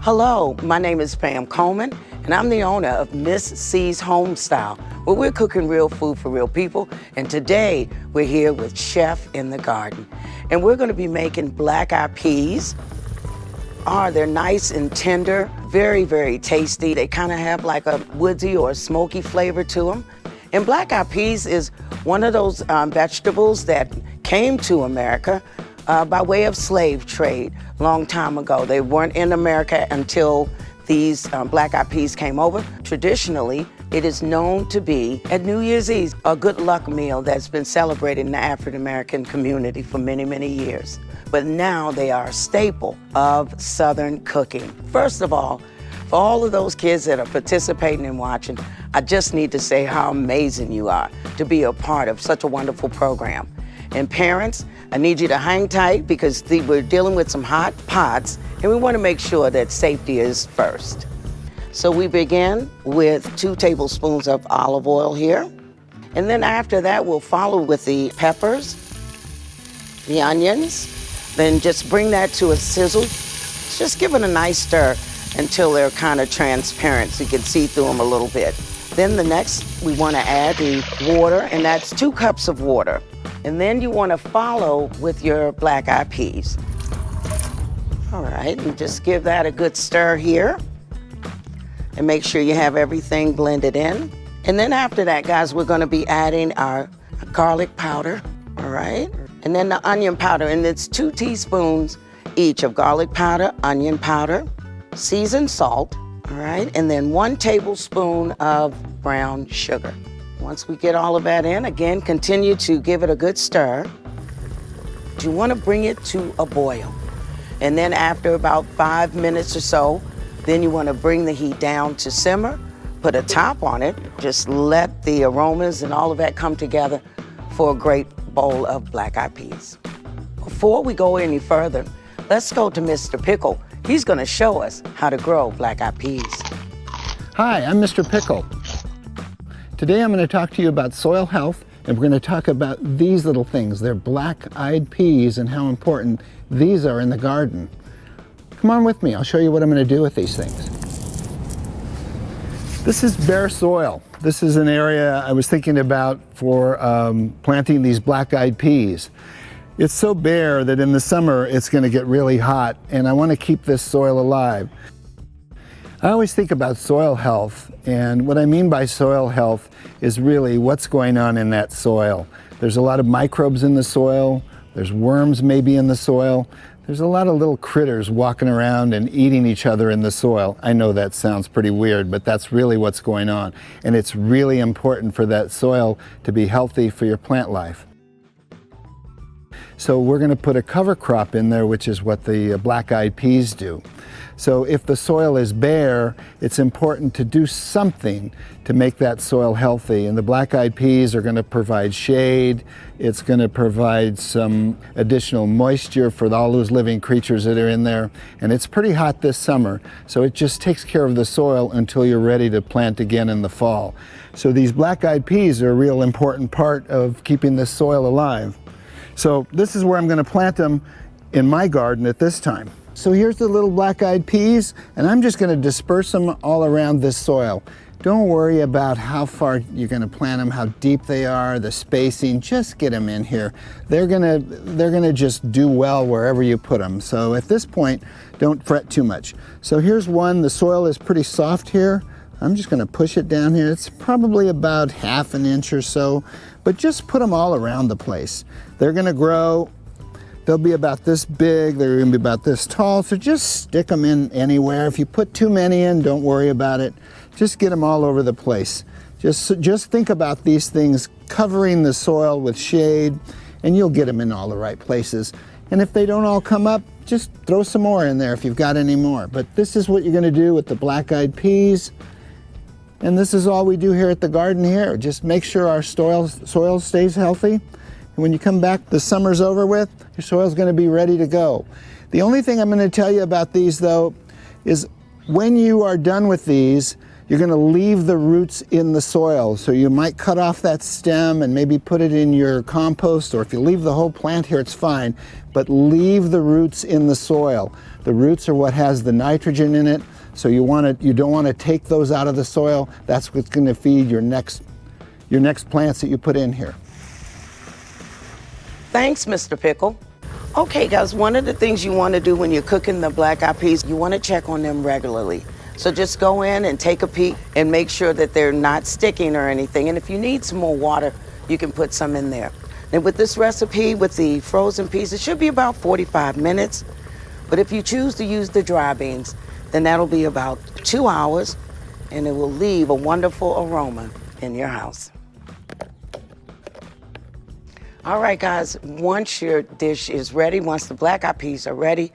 Hello, my name is Pam Coleman, and I'm the owner of Ms. C's Homestyle, where we're cooking real food for real people. And today, we're here with Chef in the Garden. And we're gonna be making black-eyed peas. They're nice and tender, very, very tasty. They kind of have like a woodsy or smoky flavor to them. And black-eyed peas is one of those vegetables that came to America by way of slave trade long time ago. They weren't in America until these black-eyed peas came over. Traditionally, it is known to be at New Year's Eve, a good luck meal that's been celebrated in the African-American community for many, many years. But now they are a staple of Southern cooking. First of all, for all of those kids that are participating and watching, I just need to say how amazing you are to be a part of such a wonderful program. And parents, I need you to hang tight because we're dealing with some hot pots and we want to make sure that safety is first. So we begin with 2 tablespoons of olive oil here. And then after that, we'll follow with the peppers, the onions, then just bring that to a sizzle. Just give it a nice stir until they're kind of transparent so you can see through them a little bit. Then the next, we want to add the water, and that's 2 cups of water. And then you want to follow with your black-eyed peas. All right, and just give that a good stir here. And make sure you have everything blended in. And then after that, guys, we're gonna be adding our garlic powder, all right? And then the onion powder, and it's 2 teaspoons each of garlic powder, onion powder, seasoned salt, all right? And then 1 tablespoon of brown sugar. Once we get all of that in, again, continue to give it a good stir. You wanna bring it to a boil. And then after about 5 minutes or so, then you want to bring the heat down to simmer, put a top on it, just let the aromas and all of that come together for a great bowl of black-eyed peas. Before we go any further, let's go to Mr. Pikle. He's going to show us how to grow black-eyed peas. Hi, I'm Mr. Pikle. Today I'm going to talk to you about soil health, and we're going to talk about these little things. They're black-eyed peas and how important these are in the garden. Come on with me, I'll show you what I'm going to do with these things. This is bare soil. This is an area I was thinking about for planting these black-eyed peas. It's so bare that in the summer it's going to get really hot, and I want to keep this soil alive. I always think about soil health, and what I mean by soil health is really what's going on in that soil. There's a lot of microbes in the soil, there's worms maybe in the soil. There's a lot of little critters walking around and eating each other in the soil. I know that sounds pretty weird, but that's really what's going on. And it's really important for that soil to be healthy for your plant life. So we're going to put a cover crop in there, which is what the black-eyed peas do. So if the soil is bare, it's important to do something to make that soil healthy. And the black-eyed peas are going to provide shade. It's going to provide some additional moisture for all those living creatures that are in there. And it's pretty hot this summer, so it just takes care of the soil until you're ready to plant again in the fall. So these black-eyed peas are a real important part of keeping this soil alive. So this is where I'm going to plant them in my garden at this time. So here's the little black-eyed peas, and I'm just going to disperse them all around this soil. Don't worry about how far you're going to plant them, how deep they are, the spacing. Just get them in here. They're gonna just do well wherever you put them. So at this point, don't fret too much. So here's one. The soil is pretty soft here. I'm just going to push it down here. It's probably about ½ an inch or so, but just put them all around the place. They're going to grow. They'll be about this big, they're going to be about this tall, so just stick them in anywhere. If you put too many in, don't worry about it. Just get them all over the place. Just think about these things covering the soil with shade, and you'll get them in all the right places. And if they don't all come up, just throw some more in there if you've got any more. But this is what you're going to do with the black-eyed peas. And this is all we do here at the garden here. Just make sure our soil stays healthy. And when you come back, the summer's over with, your soil's going to be ready to go. The only thing I'm going to tell you about these, though, is when you are done with these, you're going to leave the roots in the soil. So you might cut off that stem and maybe put it in your compost, or if you leave the whole plant here, it's fine, but leave the roots in the soil. The roots are what has the nitrogen in it, so you don't want to take those out of the soil. That's what's going to feed your next plants that you put in here. Thanks, Mr. Pikle. Okay, guys, one of the things you want to do when you're cooking the black-eyed peas, you want to check on them regularly. So just go in and take a peek and make sure that they're not sticking or anything. And if you need some more water, you can put some in there. And with this recipe, with the frozen peas, it should be about 45 minutes. But if you choose to use the dry beans, then that'll be about 2 hours, and it will leave a wonderful aroma in your house. All right, guys, once your dish is ready, once the black-eyed peas are ready,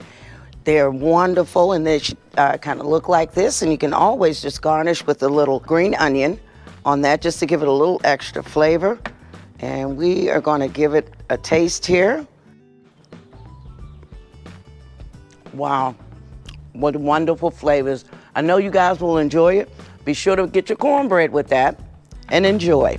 they're wonderful, and they should kind of look like this, and you can always just garnish with a little green onion on that just to give it a little extra flavor. And we are going to give it a taste here. Wow, what wonderful flavors. I know you guys will enjoy it. Be sure to get your cornbread with that and enjoy.